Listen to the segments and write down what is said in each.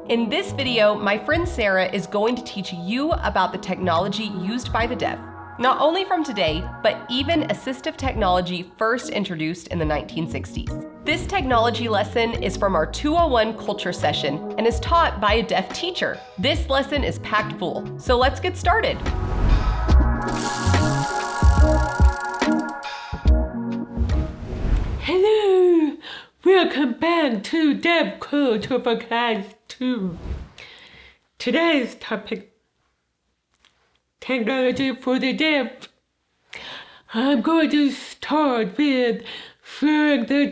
In this video, my friend Sarah is going to teach you about the technology used by the deaf, not only from today, but even assistive technology first introduced in the 1960s. This technology lesson is from our 201 culture session and is taught by a deaf teacher. This lesson is packed full, so let's get started. Hello! Welcome back to Deaf Culture for Class 2. Today's topic, technology for the deaf. I'm going to start with showing the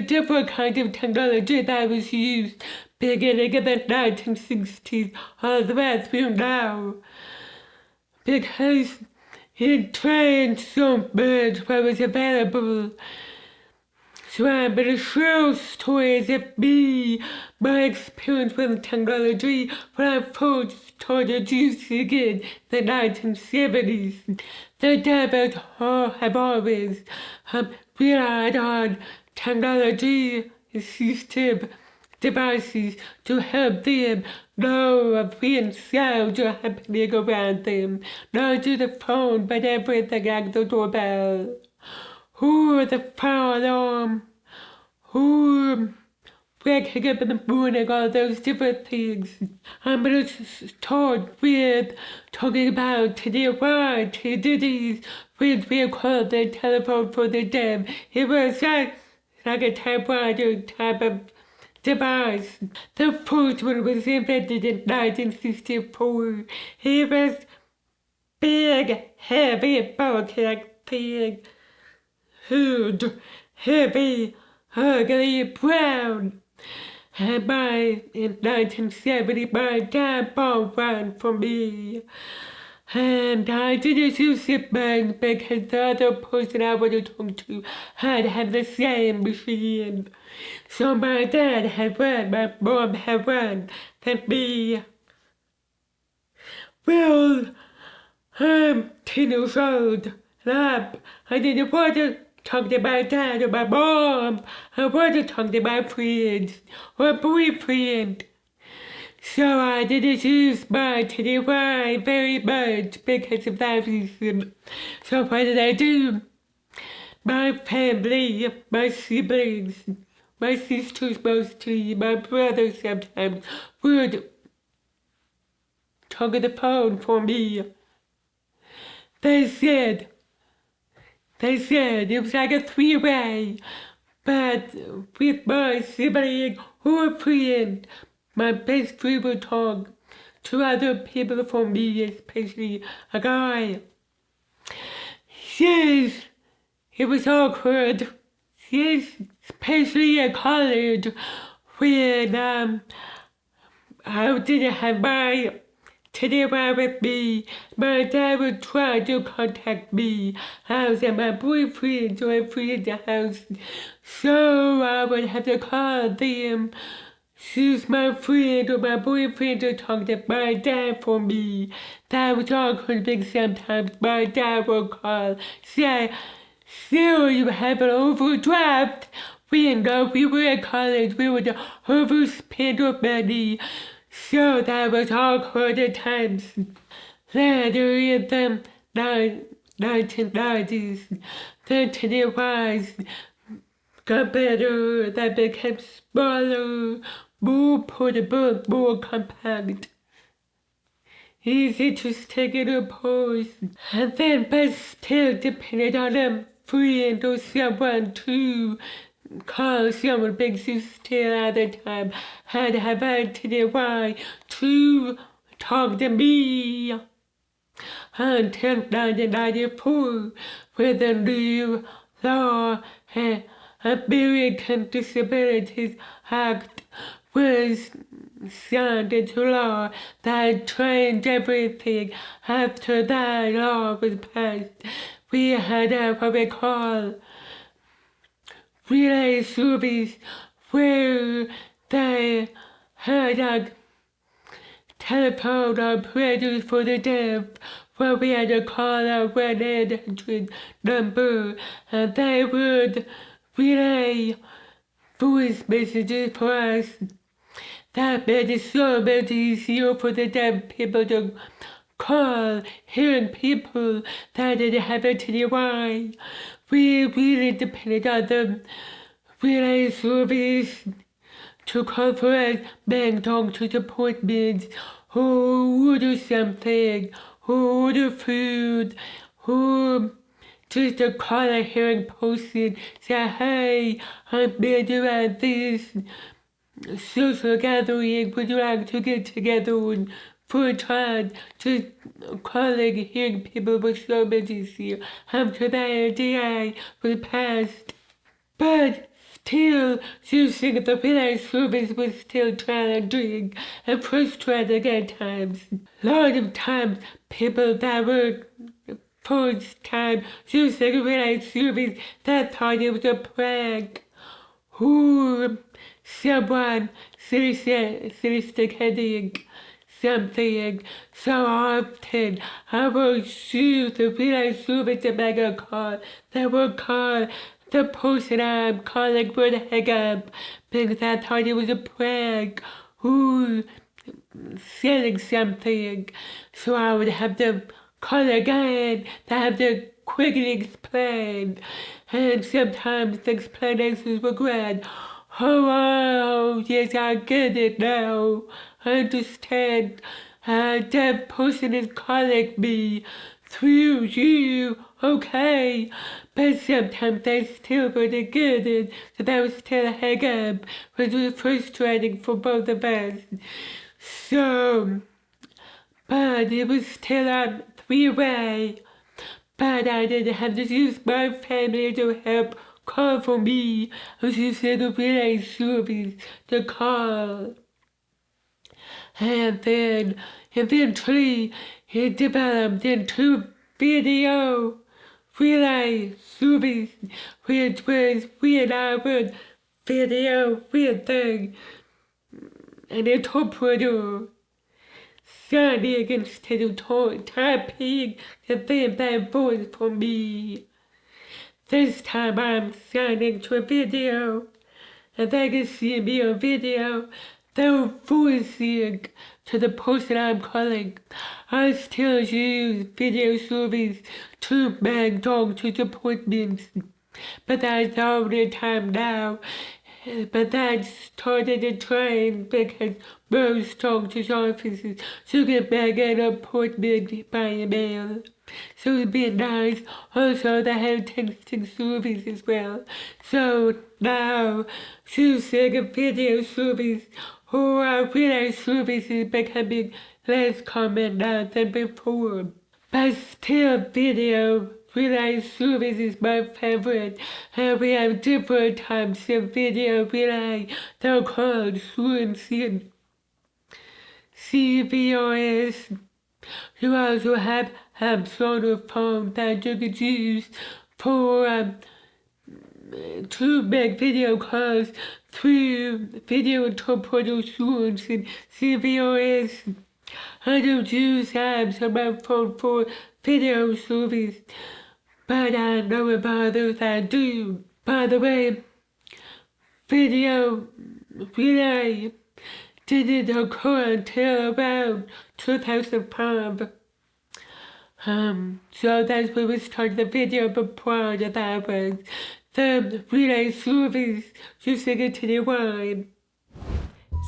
different kinds of technology that was used beginning in the 1960s all the way through now. Because it trained so much what was available. So I'm going to show stories of me, my experience with technology when I first started using it in the 1970s. The deaf have always relied on technology, assistive devices to help them know when sounds are happening around them. Not just the phone, but everything like the doorbell. Or the fire alarm, or waking up in the morning, all those different things. I'm going to start with talking about today's which we call the telephone for the deaf. It was like a typewriter type of device. The first one was invented in 1964. It was big, heavy, bulky, thing. Huge, heavy, ugly, brown. And in 1970, my dad bought one for me. And I didn't use it much because the other person I wanted to talk to had the same machine. So my dad had one, my mom had one, and me. Well, I'm 10 years old. I didn't want to talk to my dad or my mom. I want to talk to my friends or boyfriend. So I didn't use my TDY very much because of that reason. So what did I do? My family, my siblings, my sisters mostly, my brother sometimes would talk on the phone for me. They said it was like a three-way, but with my sibling or friend, my best friend would talk to other people for me, especially a guy. Yes, it was awkward. Yes, especially in college when I didn't have my TDY with me. My dad would try to contact me. I was at my boyfriend's or a friend's house, so I would have to call them. Choose my friend or my boyfriend to talk to my dad for me. That was awkward because sometimes my dad would call, say, "So you have an overdraft." We were in college, we would overspend our money. So that was awkward at times. Later in the 1990s, the TDYs got better, they became smaller, more portable, more compact. Easy to stick in a purse. And then, but still depended on a friend or someone to call someone because you still at the time had to have a TDY to talk to me until 1994 with the new law, American Disabilities Act was signed into law that changed everything. After that law was passed, we had what we call relay service where they had a telephone operators for the deaf where we had to call a 1-800 number and they would relay voice messages for us. That made it so much easier for the deaf people to call hearing people that didn't have a TDY. We really depended on the relay service to call for us bank doctor's appointments, or order something, or order food, or just to call a hearing person, say, hey, I'm better at this social gathering, would you like to get together and for a time? Just calling hearing people was so much easier after that idea was passed. But still, using the relay service was still challenging and frustrating at times. A lot of times, people that were first time using relay service that thought it was a prank, or someone sophisticating something. So often, I will use the relay service to make a call that will call the person I'm calling would hang up because I thought it was a prank or selling something. So I would have to call again to have to quickly explain. And sometimes the explanations were great. Oh, yes, I get it now. I understand. That person is calling me through you. Okay. But sometimes I still wouldn't get it, so that was still a hang up, which was frustrating for both of us. So, but it was still on three-way. But I didn't have to use my family to help call for me. I was using a relay service to call. And then eventually it developed into video relay service, which was when I would video with an interpreter signing instead of typing to save that voice for me. This time I'm signing to a video, and they can see me on video. They're voicing to the person I'm calling. I still use video service to make doctor's appointments, but that's all the time now. But that started a trend because most doctor's offices you can make an appointment by email. So it'd be nice. Also, they have texting service as well. So now, using a video service or a relay service is becoming less common now than before. But still, video relay service is my favorite, and we have different types of video relay. They're called CVRS. You also have sort of phone that you could use for to make video calls through video interpreter tools and CVRS. I don't use apps on my phone for video service, but I know about others that do. By the way, video relay didn't occur until around 2005. So that's when we started the video, but prior to that was the relay service using a TDY.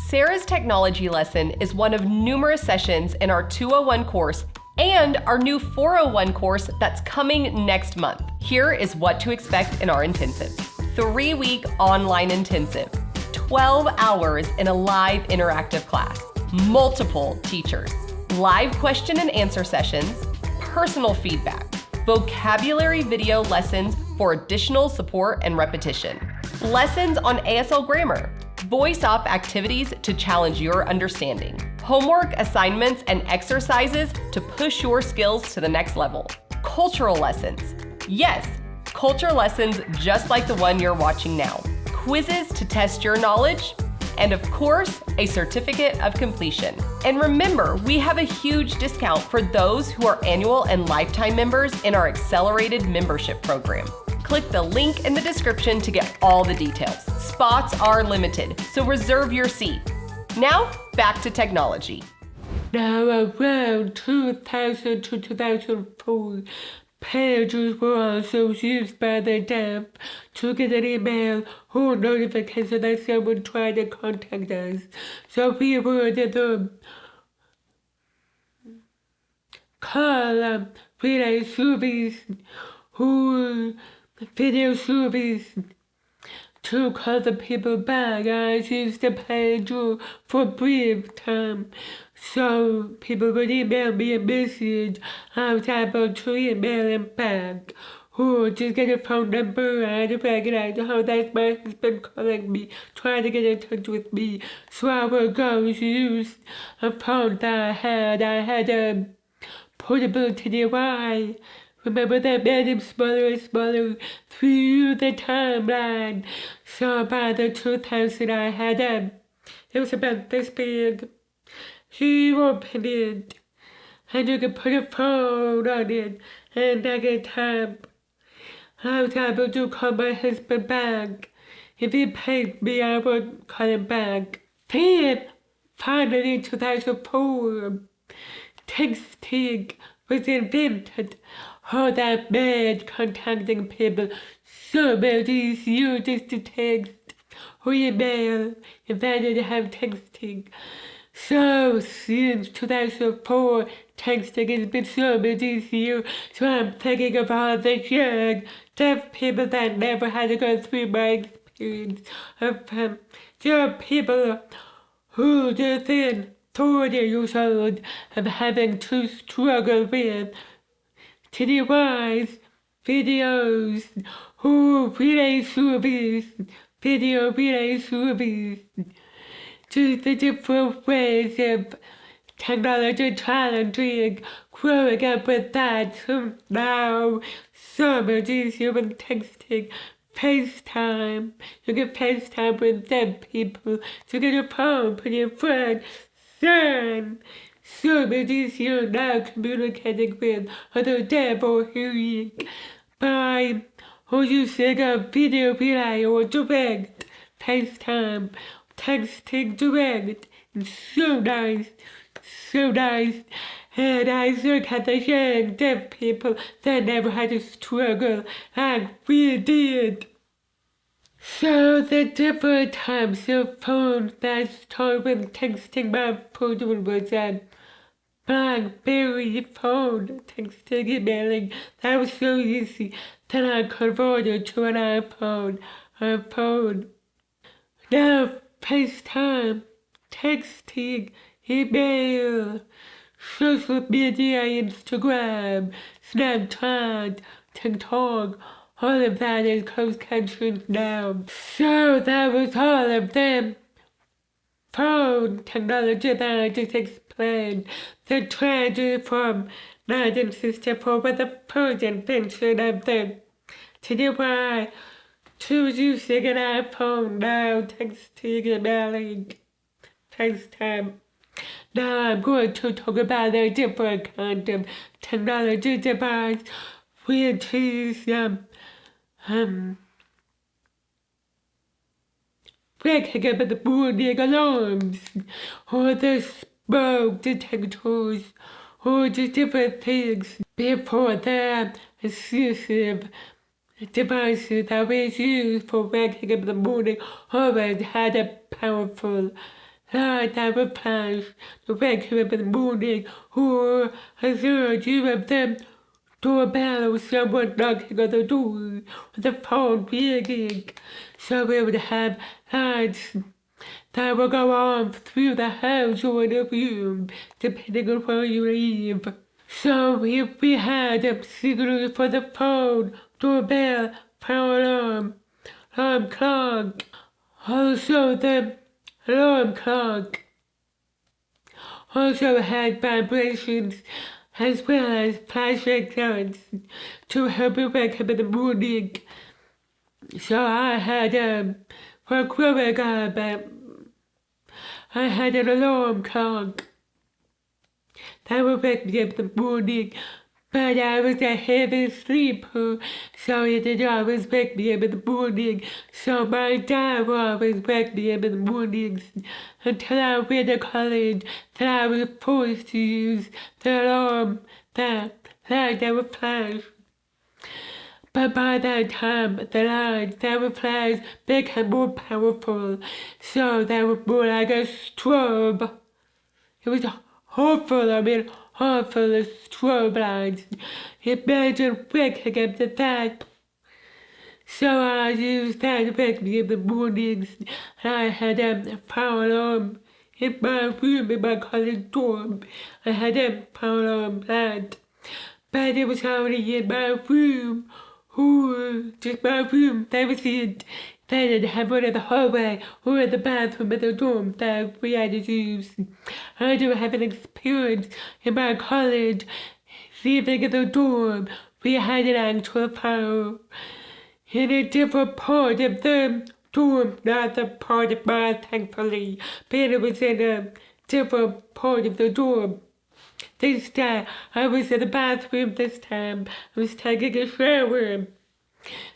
Sarah's technology lesson is one of numerous sessions in our 201 course and our new 401 course that's coming next month. Here is what to expect in our intensive. 3-week online intensive, 12 hours in a live interactive class, multiple teachers, live question and answer sessions, personal feedback, vocabulary video lessons for additional support and repetition, lessons on ASL grammar, voice-off activities to challenge your understanding, homework assignments and exercises to push your skills to the next level, cultural lessons. Yes, culture lessons just like the one you're watching now, quizzes to test your knowledge, and of course, a certificate of completion. And remember, we have a huge discount for those who are annual and lifetime members in our accelerated membership program. Click the link in the description to get all the details. Spots are limited, so reserve your seat. Now, back to technology. Now, around 2000 to 2004, pagers were also used by the deaf to get an email or notification that someone tried to contact us. So we were the call relay service or video service to call the people back. I used the pager for a brief time. So people would email me a message. I was able to email them back. Or just get a phone number. I had to recognize how that's my husband calling me, trying to get in touch with me. So I would go use a phone that I had. I had a portability device. Remember that made him smaller and smaller through the timeline. So by the 2000 I had it was about this big. You open it and you can put a phone on it and I can type. I was able to call my husband back. If he paid me, I would call him back. Then, finally in 2004, texting was invented. Oh, that made contacting people so much easier just to text or email if I didn't have texting. So since 2004, texting has been so much easier. So I'm thinking of all the young, deaf people that never had to go through my experience of young people who just in 40 years old of having to struggle with to devise videos or relay service, video relay service. Just the different ways of technology challenging, growing up with that. So now, so much easier with texting. FaceTime. You can FaceTime with dead people. You get a phone with your friend. Son. So much easier now communicating with other deaf or hearing by or using a video relay or direct FaceTime. Texting direct. It's so nice. So nice. And I look at the young deaf people that never had to struggle like we did. So the different types of phones that started with texting my phone was a BlackBerry phone, texting, emailing. That was so easy. Then I converted to an iPhone. Now FaceTime, texting, email, social media, Instagram, Snapchat, TikTok, all of that is closed captions now. So that was all of them. Phone technology that I just explained. The tragedy from 1964 was the first invention of the TDY. To using an iPhone now, texting, emailing, FaceTime. Now I'm going to talk about a different kind of technology device, which is waking up in the morning alarms, or the smoke detectors, or just different things. Before that, assistive devices that was used for waking up in the morning always had a powerful light that would flash to wake you up in the morning, or alert you of the doorbell or someone knocking on the door, or the phone ringing. So we would have lights that would go on through the house or in the room, depending on where you live. So if we had a signal for the phone, doorbell, fire alarm clock, also the alarm clock also had vibrations as well as flashing lights to help me wake up in the morning. So I had for growing up, I had an alarm clock that would wake me up in the morning. But I was a heavy sleeper, so it did always wake me up in the morning. So my dad would always wake me up in the mornings until I went to college, that I was forced to use the alarm that would flash. But by that time, the lights that would flash became more powerful, so they were more like a strobe. It was awful, awful, the strobe lights. Imagine waking up to that. So I used that to wake me in the mornings, and I had a fire alarm in my room in my college dorm. I had a fire alarm light, but it was only in my room. Ooh, just my room, that was it. They didn't have one in the hallway or in the bathroom in the dorm that we had to use. I do have an experience in my college. Living in the dorm, we had an actual fire in a different part of the dorm, not the part of mine, thankfully, but it was in a different part of the dorm. This time, I was in the bathroom this time. I was taking a shower.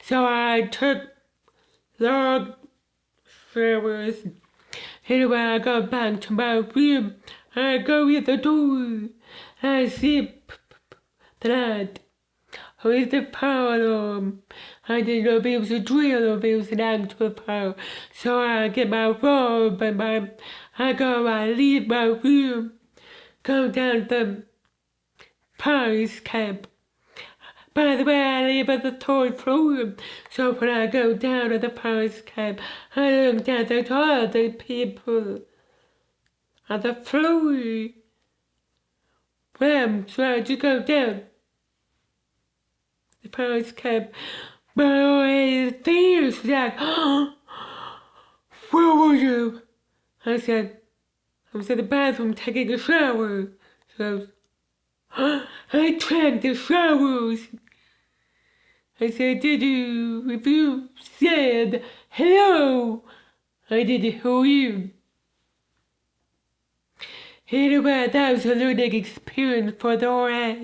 So I took long showers. And when I got back to my room, I go in the door. I see the light. Oh, it's the fire alarm. I didn't know if it was a drill or if it was an actual fire. So I get my robe and I leave my room, go down the fire escape. By the way, I live on the third floor, so when I go down to the fire escape, I look down at all the people on the floor. Well, I'm trying to go down the fire escape. My fears like, oh, where were you? I said, I was in the bathroom taking a shower. So I tracked the showers. I said, did you, if you said hello, I didn't hear you. Anyway, that was a learning experience for the RA.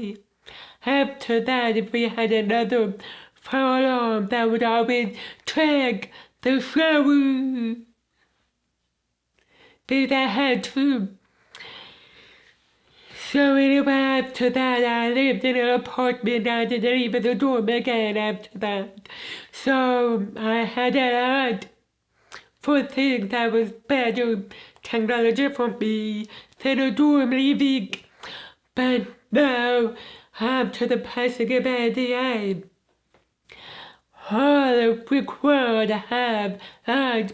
After that, if we had another fire alarm, that would always track the shower. But I had to. So anyway, after that, I lived in an apartment. I didn't leave the dorm again after that. So I had a lot for things that was better technology for me than a dorm living. But now, after the passing of ADA, all required to have lights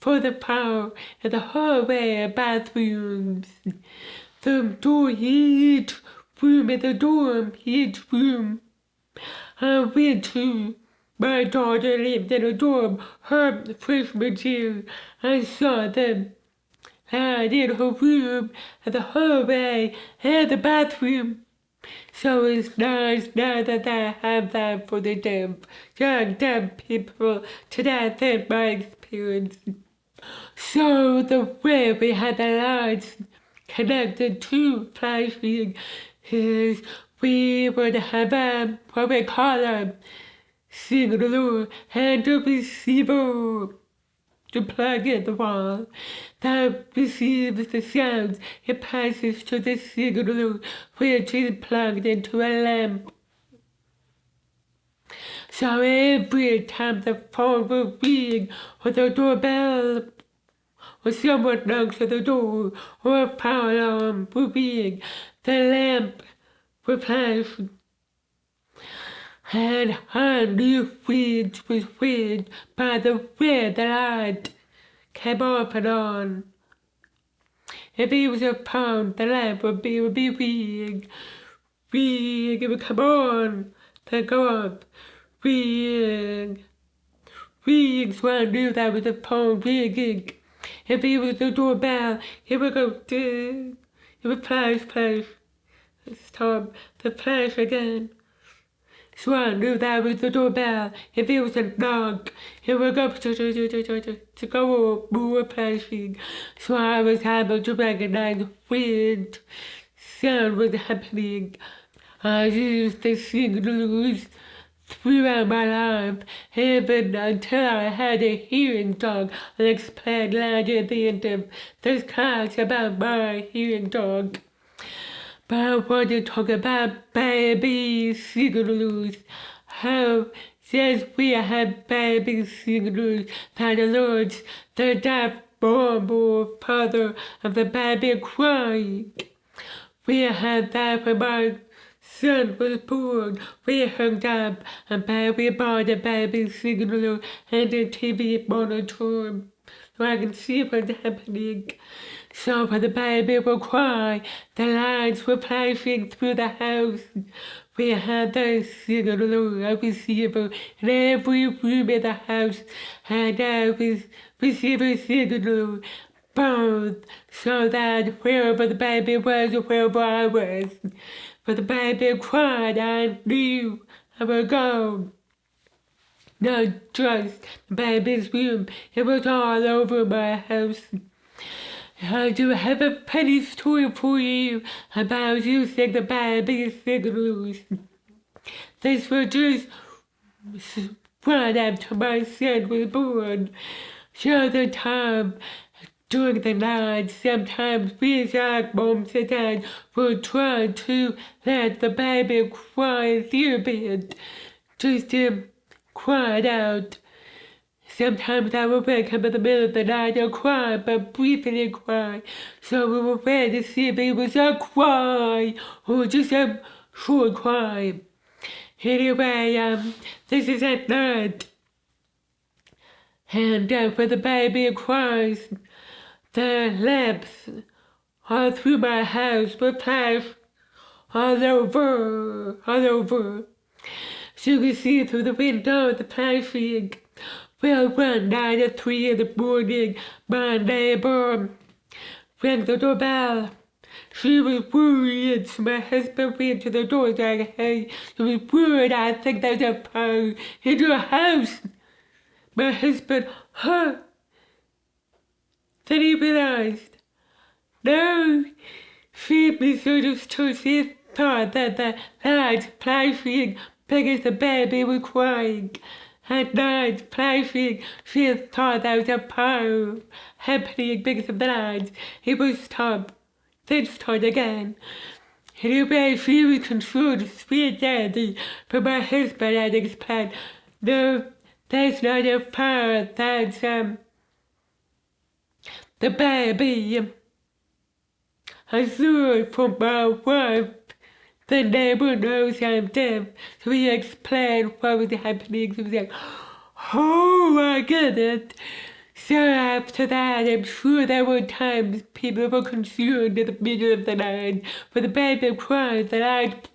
for the power in the hallway and bathrooms. The door, each room in the dorm, each room. I went to, my daughter lived in a dorm, her freshman year. I saw them. I did her room, and the hallway, and the bathroom. So it's nice now that I have that for the young dumb people to that my experience. So the way we had the lights connected to flashing is we would have what we call a signal and a receiver to plug in the wall that receives the sounds. It passes to the signal which is plugged into a lamp. So every time the phone will ring or the doorbell or someone knocks at the door, or a fire alarm will ring, the lamp will flash. And I knew which was which by the way the light came off and on. If it was a phone, the lamp would be ring, it would come on, then go up, ring, so I knew that was the phone ringing. If it was the doorbell, it would go ding. It would flash. Stop the flash again. So I knew that was the doorbell. If it was a knock, it would go to go more flashing. So I was able to recognize which sound was happening. I used the signals throughout my life, even until I had a hearing dog. I'll explain later at the end of this class about my hearing dog. But I want to talk about baby signals. How yes, we have baby signals that alerts the deaf mom or father of the baby crying. We had that when my son was born. We hooked up a baby bought a baby signal and a TV monitor so I can see what's happening. So when the baby would cry, the lights were flashing through the house. We had the signal, a receiver in every room in the house, and a receiver signal both so that wherever the baby was or wherever I was, when the baby cried, I knew I would go. Not just the baby's room, it was all over my house. I do have a funny story for you about using the baby signals. This was just right after my son was born. So the time during the night, sometimes we as moms and dads would try to let the baby cry a little bit, just to cry it out. Sometimes I would wake up in the middle of the night and cry, but briefly cry. So we were ready to see if it was a cry or just a short cry. Anyway, this is at night. And when the baby cries, the lamps all through my house will flash all over. So you can see through the window the flashing. Well, one night at 3 in the morning, my neighbor rang the doorbell. She was worried, so my husband went to the door saying, hey, she was worried, I think there's a fire in your house. My husband, huh? Then he realized, no, she misunderstood. She thought that the lights flashing because the baby was crying. At night, flashing, she thought there was a fire happening because of the lights. It would stop, then start again. Anyway, she was concerned, sweet daddy, but my husband had explained, no, that's not a fire, that's, the baby. I saw it from my wife. The neighbor knows I'm deaf, so he explained what was happening. So he was like, oh, I get it. So after that, I'm sure there were times people were concerned in the middle of the night when the baby cried, the light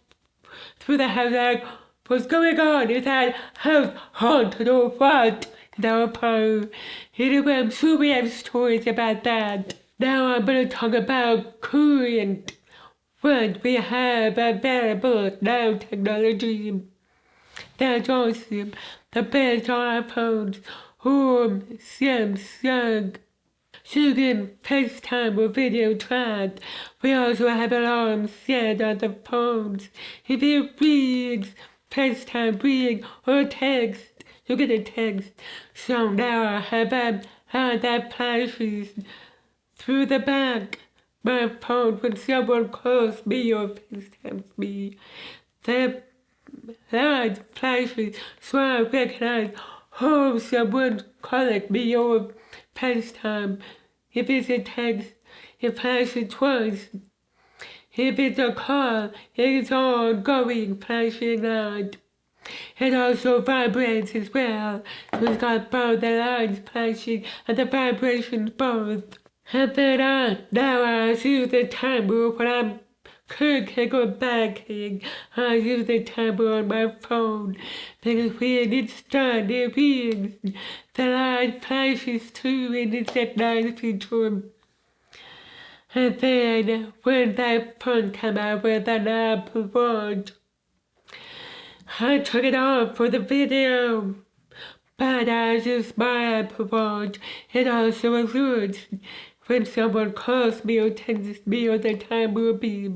through the house, like, what's going on? Is that house haunted or what? Now, anyway, I'm sure we have stories about that. Now I'm going to talk about current what we have available now technology. That's awesome. The best iPhones or Samsung. So you can FaceTime or video chat. We also have alarms set on the phones. If it rings, FaceTime ring or text, you get a text. So now I have that flashes through the back. My phone when someone calls me or FaceTimes me. The light flashes so I recognize, oh, someone calling me or FaceTime. If it's a text, it flashes twice. If it's a call, it's ongoing flashing light. It also vibrates as well, so it's got both the lights flashing and the vibrations both. And then now I use the timer when I'm cooking or baking. I use the timer on my phone because when it's done, it rings. The light flashes too and it's a nice feature. And then when that phone came out with an Apple Watch, I took it off for the video. But I use my Apple Watch. It also alerts when someone calls me or texts me or the time will be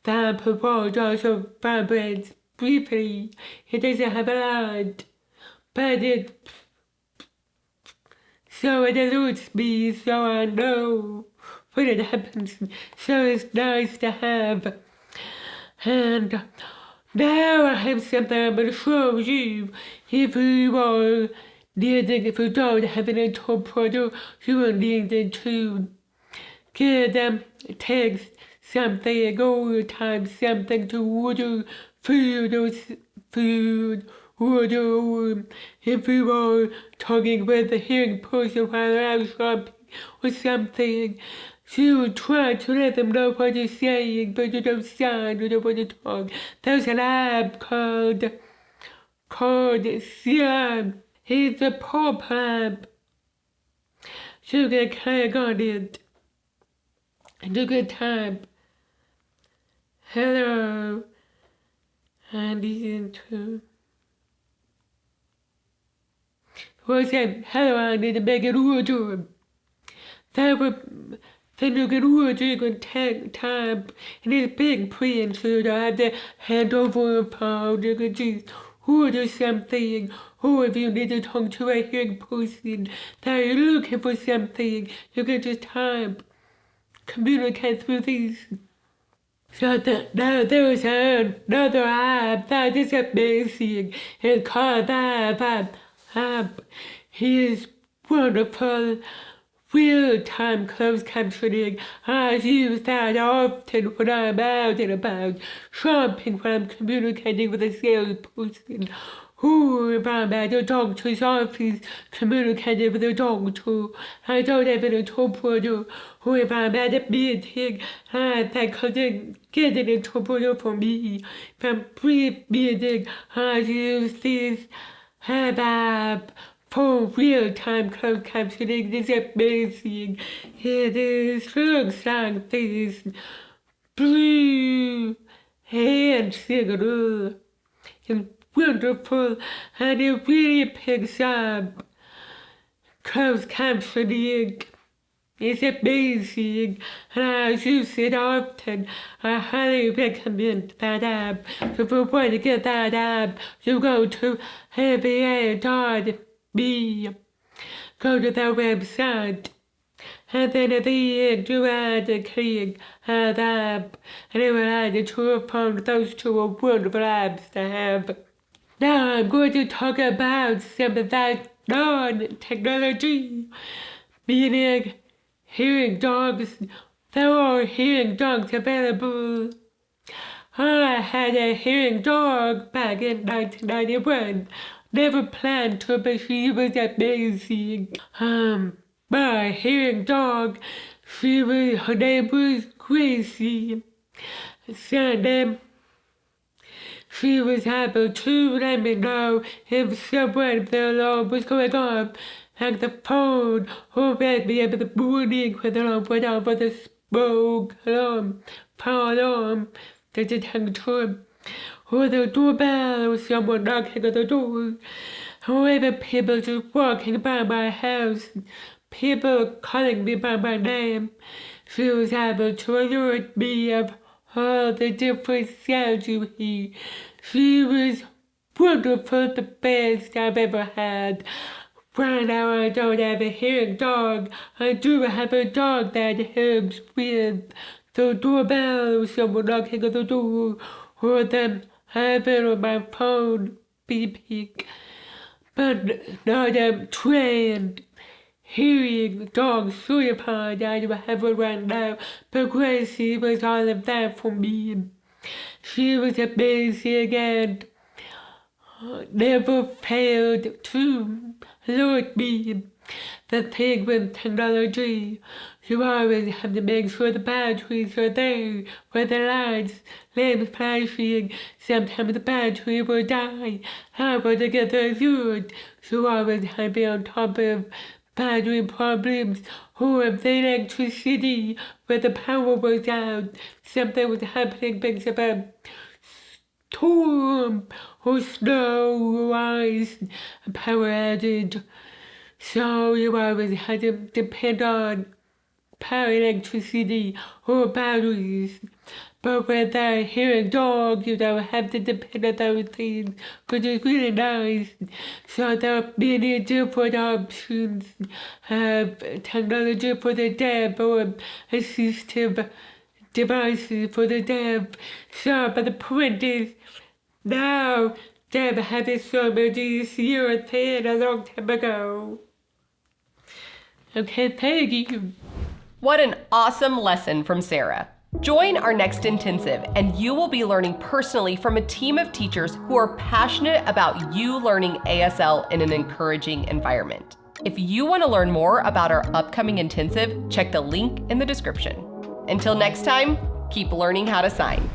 that performed also vibrates briefly. It doesn't have a lot, but it so it alerts me so I know when it happens. So it's nice to have. And now I have something I'm going to show you. If you are needing, if you don't have an interpreter, you are needing to give them text something or type something to order food or food order, or if you are talking with a hearing person while out shopping or something, to try to let them know what you're saying, but you don't sound, you don't want to talk. There's an app called Siam. It's a pop app. So you can click on it and you can type hello and listen to. What's that? Hello, I need to make an order. That would, then you can order, you can type, and it's big print, so you don't have to hand over a phone. You can just order something, or if you need to talk to a hearing person that you're looking for something, you can just type, communicate through these. So now there's another app that is amazing. It's called that app. It's wonderful. Real-time closed captioning. I use that often when I'm out and about shopping, when I'm communicating with a salesperson, or if I'm at a doctor's office communicating with a doctor. I don't have an interpreter, or if I'm at a meeting, that couldn't get an interpreter for me. If I'm pre-meeting, I use this app for real-time closed captioning. It's amazing. Looks like this blue hand signal. It's wonderful, and it really picks up closed captioning. It's amazing, and I use it often. I highly recommend that app. So if you want to get that app, you go to AVA.me. Go to their website, and then at the end you add a click add app, and it will add it to your phone. Those two are wonderful apps to have. Now I'm going to talk about some of that non-technology, meaning hearing dogs. There are hearing dogs available. I had a hearing dog back in 1991. Never planned to, but she was amazing. My hearing dog, her name was Gracie. So, she was able to let me know if someone in the alarm was going on, like the phone, or wake me up in the morning when the alarm went off, or the smoke alarm, fire alarm, the detector, or the doorbell, or someone knocking on the door, or even people just walking by my house, people calling me by my name. She was able to alert me of all the different sounds you hear. She was wonderful, the best I've ever had. Right now I don't have a hearing dog. I do have a dog that helps with the doorbell, or someone knocking on the door, or them having on my phone beeping. But not a trained hearing dog certified. I don't have one right now, but Gracie was all of that for me. She was amazing and never failed to alert me. The thing with technology, you always have to make sure the batteries are there, where the lights, lamps flashing. Sometimes the battery will die. How will they get the alert? You always have to be on top of battery problems, or if the electricity, where the power was out, something was happening because of a storm, or snow, or ice, a power outage. So you always had to depend on power electricity or batteries. But without hearing dogs, you don't have to depend on those things, which is really nice. So there are many different options of technology for the deaf or assistive devices for the deaf. So, but the point is, now deaf have it so much easier than a long time ago. Okay, thank you. What an awesome lesson from Sarah. Join our next intensive, and you will be learning personally from a team of teachers who are passionate about you learning ASL in an encouraging environment. If you want to learn more about our upcoming intensive, check the link in the description. Until next time, keep learning how to sign.